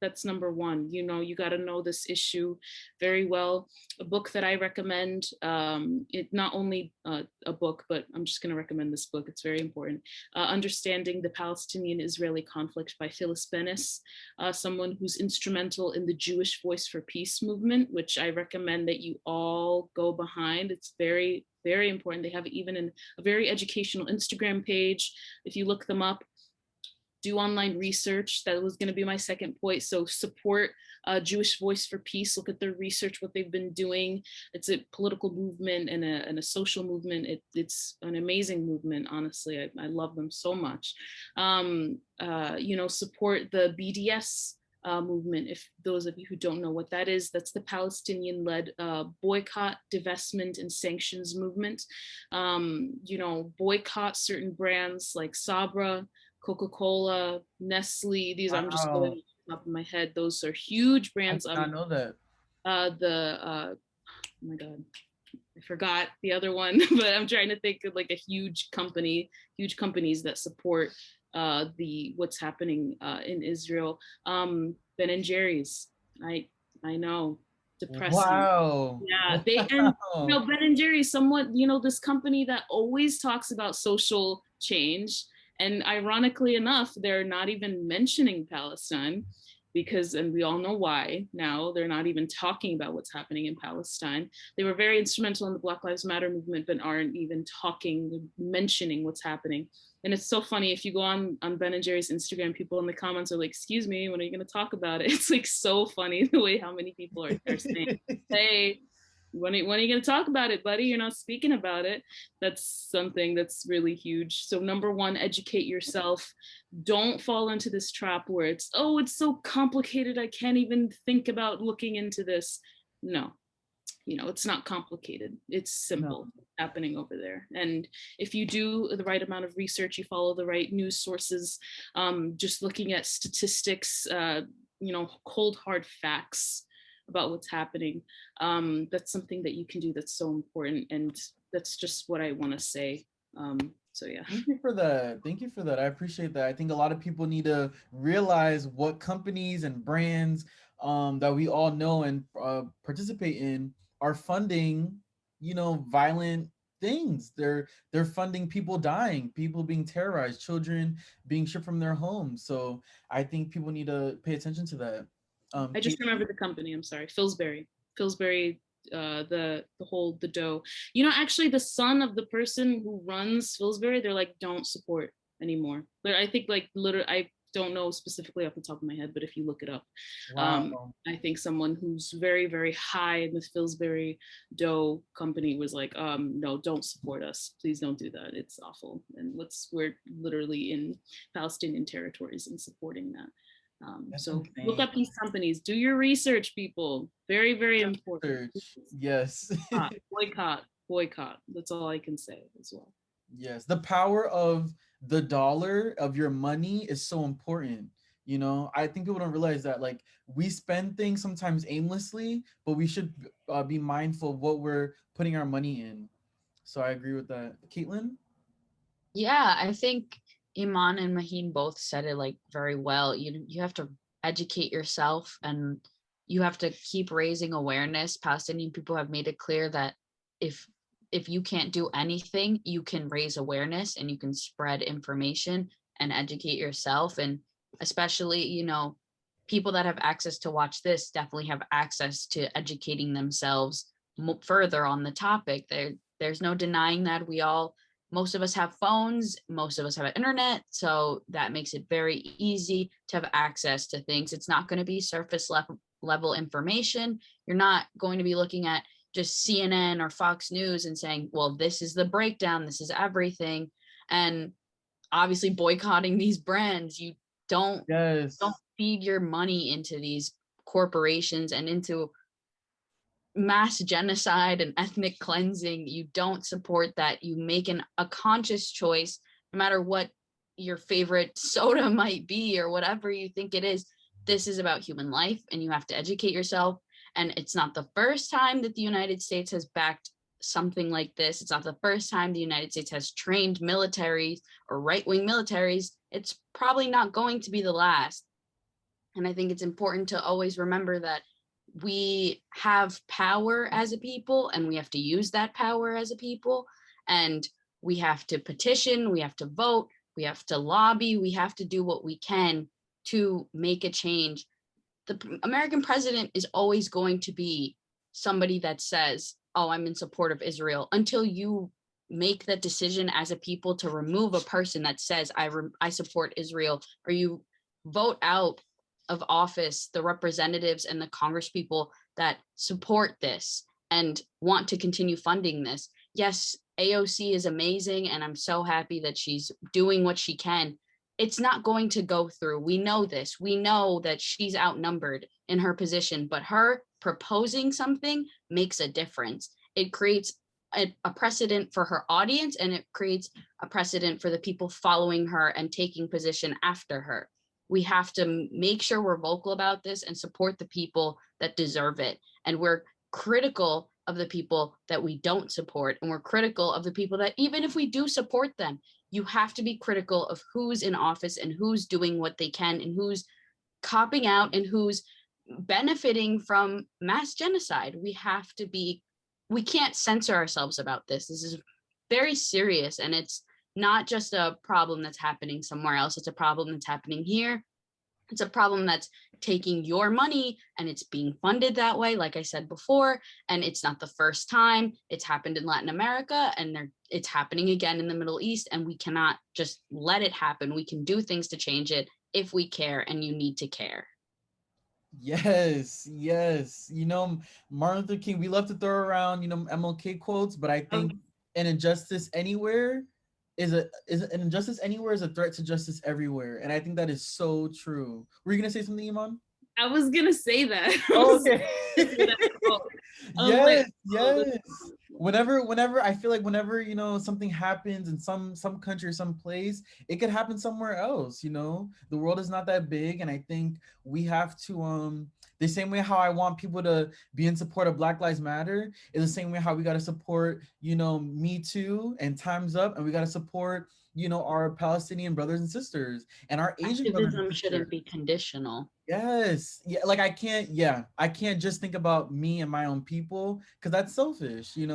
That's number one. You got to know this issue very well. A book that I recommend, it not only a book, but I'm just going to recommend this book. It's very important. Understanding the Palestinian-Israeli Conflict by Phyllis Bennis, someone who's instrumental in the Jewish Voice for Peace movement, which I recommend that you all go behind. It's very, very important. They have even a very educational Instagram page. If you look them up, do online research. That was going to be my second point. So support Jewish Voice for Peace. Look at their research, what they've been doing. It's a political movement and a social movement. It's an amazing movement, honestly. I love them so much. Support the BDS movement. If those of you who don't know what that is, that's the Palestinian-led boycott, divestment, and sanctions movement. Boycott certain brands like Sabra, Coca-Cola, Nestle. These I'm just going off the top of my head. Those are huge brands. I know that. Oh my God, I forgot the other one, but I'm trying to think of like a huge companies that support what's happening in Israel. Ben and Jerry's, I know, depressing. Wow. Yeah, and Wow. Ben and Jerry's somewhat, this company that always talks about social change, and ironically enough, they're not even mentioning Palestine because, and we all know why now, they're not even talking about what's happening in Palestine. They were very instrumental in the Black Lives Matter movement, but aren't even mentioning what's happening. And it's so funny, if you go on Ben and Jerry's Instagram, people in the comments are like, excuse me, when are you going to talk about it? It's like so funny the way how many people are saying, hey, when are you going to talk about it, buddy? You're not speaking about it. That's something that's really huge. So number one, educate yourself. Don't fall into this trap where it's so complicated, I can't even think about looking into this. No, it's not complicated. It's simple. No. Happening over there. And if you do the right amount of research, you follow the right news sources, just looking at statistics, cold hard facts about what's happening, that's something that you can do that's so important. And that's just what I want to say. So yeah. Thank you for that. Thank you for that. I appreciate that. I think a lot of people need to realize what companies and brands that we all know and participate in are funding, violent things. They're funding people dying, people being terrorized, children being shipped from their homes. So I think people need to pay attention to that. I just remember the company. I'm sorry, Pillsbury. The dough. Actually, the son of the person who runs Pillsbury, they're like, don't support anymore. I think literally, I don't know specifically off the top of my head, but if you look it up, Wow. I think someone who's very, very high in the Pillsbury dough company was like, no, don't support us. Please don't do that. It's awful. And we're literally in Palestinian territories and supporting that. So insane. look up these companies, do your research, people. Very, very important. Yes. Boycott. That's all I can say as well. Yes, the power of the dollar, of your money, is so important. I think people don't realize that, like, we spend things sometimes aimlessly, but we should be mindful of what we're putting our money in. So I agree with that. Kaithlyn? Yeah, I think Iman and Maheen both said it like very well. You have to educate yourself, and you have to keep raising awareness. Palestinian people have made it clear that if you can't do anything, you can raise awareness and you can spread information and educate yourself. And especially, people that have access to watch this definitely have access to educating themselves further on the topic. There's no denying that most of us have phones, most of us have internet, so that makes it very easy to have access to things. It's not going to be surface level information. You're not going to be looking at just CNN or Fox News and saying, well, this is the breakdown, this is everything. And obviously boycotting these brands, you don't feed your money into these corporations and into mass genocide and ethnic cleansing. You don't support that. You make a conscious choice, no matter what your favorite soda might be or whatever you think it is. This is about human life, and you have to educate yourself. And it's not the first time that the United States has backed something like this. It's not the first time the United States has trained militaries or right-wing militaries. It's probably not going to be the last. And I think it's important to always remember that we have power as a people, and we have to use that power as a people. And we have to petition, we have to vote, we have to lobby, we have to do what we can to make a change. The American president is always going to be somebody that says, oh, I'm in support of Israel, until you make that decision as a people to remove a person that says, I support Israel, or you vote out of office the representatives and the congresspeople that support this and want to continue funding this. Yes, AOC is amazing, and I'm so happy that she's doing what she can. It's not going to go through. We know this. We know that she's outnumbered in her position, but her proposing something makes a difference. It creates a precedent for her audience, and it creates a precedent for the people following her and taking position after her. We have to make sure we're vocal about this and support the people that deserve it. And we're critical of the people that we don't support. And we're critical of the people that, even if we do support them, you have to be critical of who's in office and who's doing what they can and who's copping out and who's benefiting from mass genocide. We can't censor ourselves about this. This is very serious, and it's not just a problem that's happening somewhere else. It's a problem that's happening here. It's a problem that's taking your money and it's being funded that way, like I said before. And it's not the first time. It's happened in Latin America, and it's happening again in the Middle East. And we cannot just let it happen. We can do things to change it if we care, and you need to care. Yes, yes. Martin Luther King, we love to throw around, MLK quotes, but I think an injustice anywhere is an injustice anywhere is a threat to justice everywhere. And I think that is so true. Were you gonna say something, Iman? I was gonna say that. Oh, okay. Yes, yes. Whenever I feel like whenever something happens in some country or some place, it could happen somewhere else. The world is not that big, and I think we have to the same way how I want people to be in support of Black Lives Matter is the same way how we got to support Me Too and Time's Up, and we got to support our Palestinian brothers and sisters and our Asian brothers and Activism sisters. shouldn't be conditional. Yes. Yeah. Like I can't just think about me and my own people, because that's selfish. I'm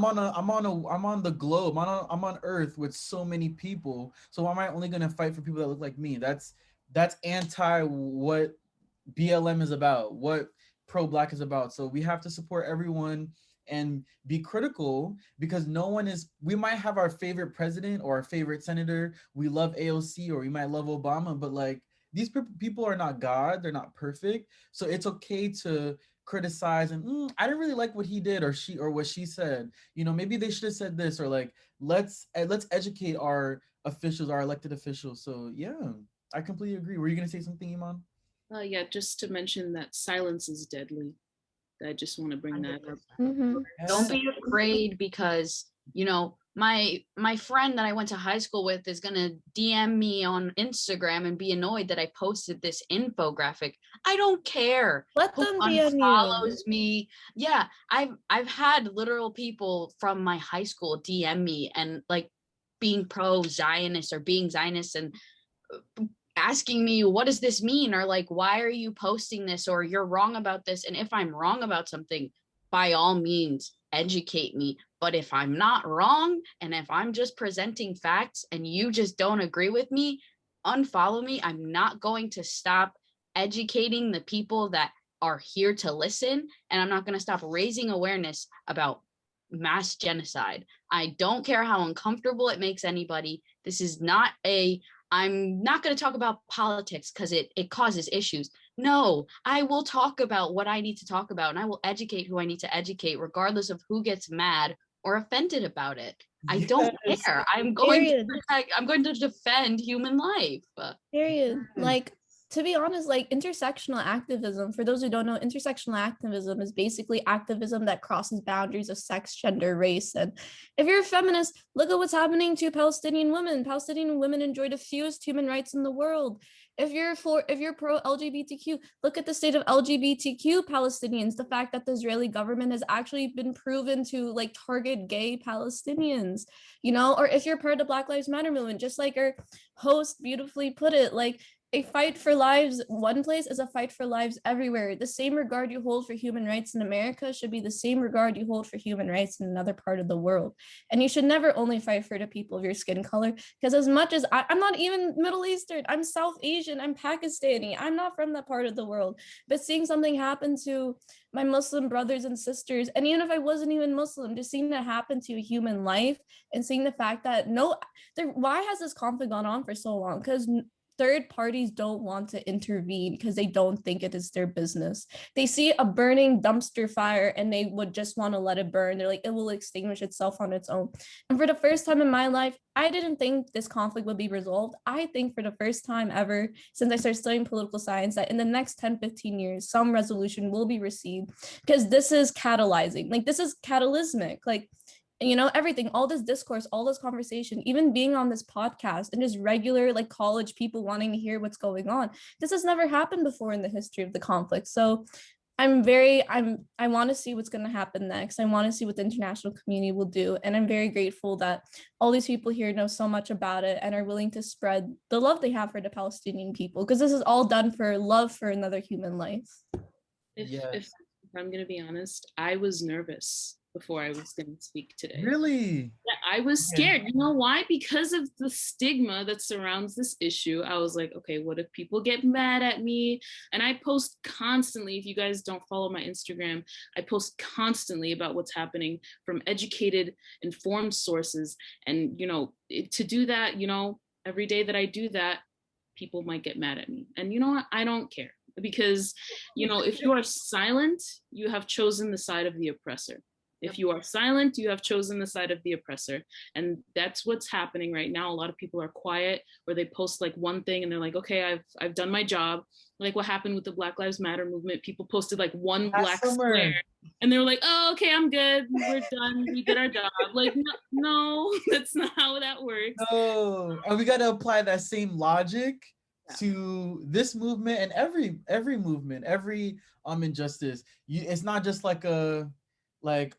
on the globe. I'm on Earth with so many people. So why am I only gonna fight for people that look like me? That's anti what BLM is about, what pro-Black is about. So we have to support everyone and be critical, because we might have our favorite president or our favorite senator. We love AOC, or we might love Obama, but like, these people are not God. They're not perfect. So it's okay to criticize and I didn't really like what he did or what she said. Maybe they should have said this, or like, let's educate our officials, our elected officials. So yeah, I completely agree. Were you gonna say something, Iman? Yeah, just to mention that silence is deadly. I just want to bring that up. Mhm. Don't be afraid, because my friend that I went to high school with is gonna DM me on Instagram and be annoyed that I posted this infographic. I don't care. Let Who them DM you. unfollows me? Yeah, I've had literal people from my high school DM me and like being pro-Zionist or being Zionist and asking me, what does this mean? Or like, why are you posting this? Or you're wrong about this. And if I'm wrong about something, by all means, educate me. But if I'm not wrong, and if I'm just presenting facts and you just don't agree with me, unfollow me. I'm not going to stop educating the people that are here to listen. And I'm not going to stop raising awareness about mass genocide. I don't care how uncomfortable it makes anybody. This is not I'm not going to talk about politics because it causes issues. No, I will talk about what I need to talk about, and I will educate who I need to educate, regardless of who gets mad or offended about it. I don't care. I'm going to defend human life. Period. Like, to be honest, like, intersectional activism, for those who don't know, intersectional activism is basically activism that crosses boundaries of sex, gender, race. And if you're a feminist, look at what's happening to Palestinian women. Palestinian women enjoy the fewest human rights in the world. If you're pro LGBTQ, look at the state of LGBTQ Palestinians. The fact that the Israeli government has actually been proven to like target gay Palestinians, or if you're part of the Black Lives Matter movement, just like our host beautifully put it, like, a fight for lives one place is a fight for lives everywhere. The same regard you hold for human rights in America should be the same regard you hold for human rights in another part of the world. And you should never only fight for the people of your skin color, because as much as I'm not even Middle Eastern, I'm South Asian, I'm Pakistani, I'm not from that part of the world. But seeing something happen to my Muslim brothers and sisters, and even if I wasn't even Muslim, just seeing that happen to a human life and seeing the fact that why has this conflict gone on for so long? Because third parties don't want to intervene because they don't think it is their business. They see a burning dumpster fire and they would just want to let it burn. They're like, it will extinguish itself on its own. And for the first time in my life, I didn't think this conflict would be resolved. I think for the first time ever since I started studying political science that in the next 10, 15 years, some resolution will be received, because this is catalyzing. Like, this is catalysmic. Like, everything, all this discourse, all this conversation, even being on this podcast and just regular like college people wanting to hear what's going on. This has never happened before in the history of the conflict. So I want to see what's going to happen next. I want to see what the international community will do. And I'm very grateful that all these people here know so much about it and are willing to spread the love they have for the Palestinian people, because this is all done for love for another human life. If I'm going to be honest, I was nervous before I was going to speak today. Really? Yeah, I was scared. You know why? Because of the stigma that surrounds this issue. I was like, okay, what if people get mad at me? And I post constantly. If you guys don't follow my Instagram, I post constantly about what's happening from educated, informed sources. And, to do that, every day that I do that, people might get mad at me. And you know what? I don't care. Because, if you are silent, you have chosen the side of the oppressor. If you are silent, you have chosen the side of the oppressor. And that's what's happening right now. A lot of people are quiet, or they post like one thing and they're like, okay, I've done my job. Like what happened with the Black Lives Matter movement. People posted like one black square and they were like, oh, okay, I'm good. We're done. We did our job. Like, no, that's not how that works. No, and we got to apply that same logic to this movement and every movement, every injustice. It's not just like a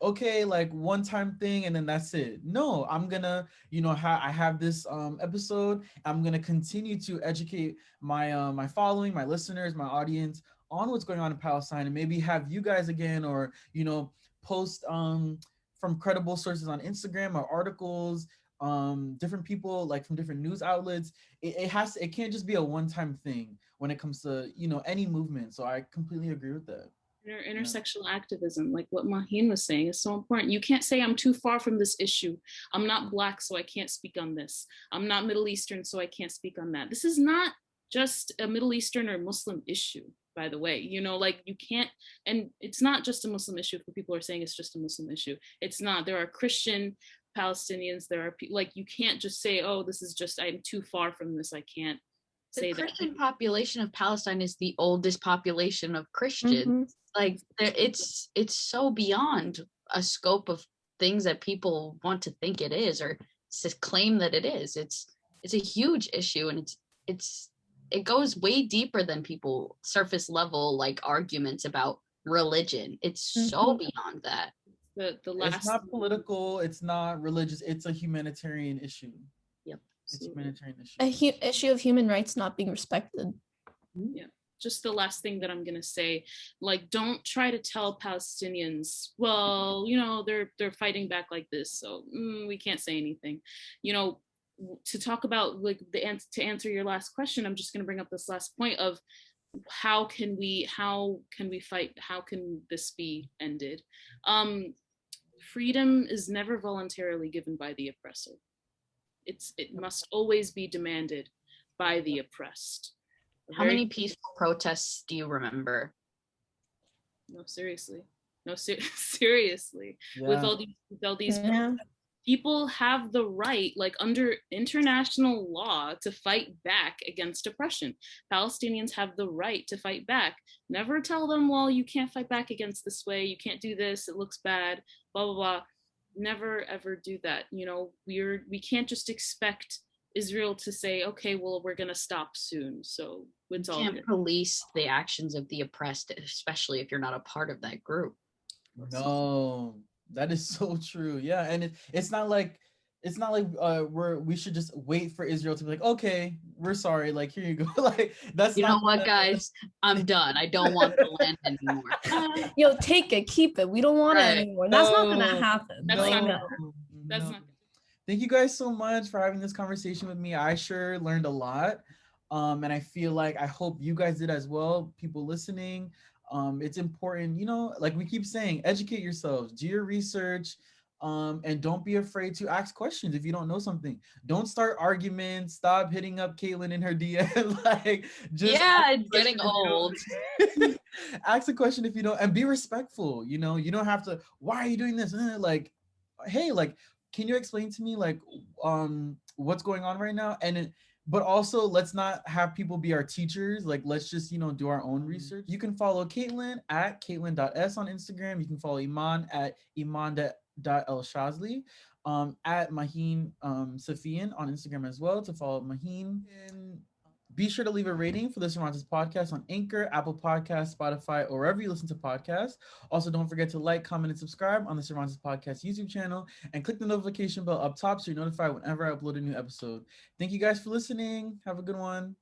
okay, like one time thing and then that's it. No, I'm gonna I have this episode. I'm gonna continue to educate my my following, my listeners, my audience on what's going on in Palestine, and maybe have you guys again, or post from credible sources on Instagram or articles, different people like from different news outlets. It can't just be a one-time thing when it comes to any movement. So I completely agree with that. Intersectional activism, like what Maheen was saying, is so important. You can't say I'm too far from this issue. I'm not Black, so I can't speak on this. I'm not Middle Eastern, so I can't speak on that. This is not just a Middle Eastern or Muslim issue, by the way. Like you can't, and it's not just a Muslim issue. If people are saying it's just a Muslim issue, it's not. There are Christian Palestinians. There are like, you can't just say, oh, this is just, I'm too far from this, I can't say that. The Christian population of Palestine is the oldest population of Christians. Mm-hmm. Like it's so beyond a scope of things that people want to think it is or to claim that it is. It's a huge issue, and it goes way deeper than people surface level like arguments about religion. It's so beyond that. The last, it's not political, it's not religious, it's a humanitarian issue. Yep. It's a humanitarian issue. Issue of human rights not being respected. Yeah. Just the last thing that I'm going to say, like, don't try to tell Palestinians, well, they're fighting back like this, so we can't say anything. To talk about like to answer your last question, I'm just going to bring up this last point of how can we fight? How can this be ended? Freedom is never voluntarily given by the oppressor. It must always be demanded by the oppressed. How many peaceful protests do you remember? No, seriously. Seriously. Yeah. With all these people have the right, like under international law, to fight back against oppression. Palestinians have the right to fight back. Never tell them, well, you can't fight back against this way. You can't do this. It looks bad. Blah, blah, blah. Never, ever do that. We can't just expect Israel to say, okay, well, we're going to stop soon. So it's all good. You can't police the actions of the oppressed, especially if you're not a part of that group. No, that is so true. Yeah. And it's not like we should just wait for Israel to be like, okay, we're sorry. Like, here you go. Like, that's you know what, guys, I'm done. I don't want the land anymore. Yo, take it, keep it. We don't want it anymore. That's not going to happen. That's like, not That's not. Thank you guys so much for having this conversation with me. I sure learned a lot. And I feel like I hope you guys did as well, people listening. It's important, like we keep saying, educate yourselves, do your research, and don't be afraid to ask questions if you don't know something. Don't start arguments. Stop hitting up Kaithlyn in her DM. Like, just it's getting old. Ask a question if you don't, and be respectful. You don't have to. Why are you doing this? Like, hey, like, can you explain to me like what's going on right now? But also, let's not have people be our teachers. Like, let's just, do our own research. You can follow Kaithlyn at Kaitlyn.s on Instagram. You can follow Iman at Iman.Elshazly, at Maheen Safian on Instagram as well to follow Maheen. And Be sure to leave a rating for the Cervantes podcast on Anchor, Apple Podcasts, Spotify, or wherever you listen to podcasts. Also, don't forget to like, comment, and subscribe on the Cervantes podcast YouTube channel and click the notification bell up top so you're notified whenever I upload a new episode. Thank you guys for listening. Have a good one.